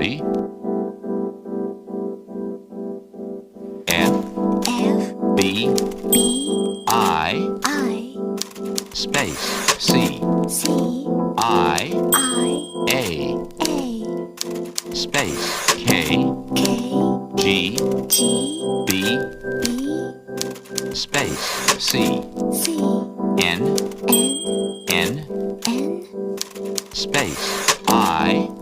slowly. F, B, I, space, C, I, A, space, K, G, B, space, C, N, space, I,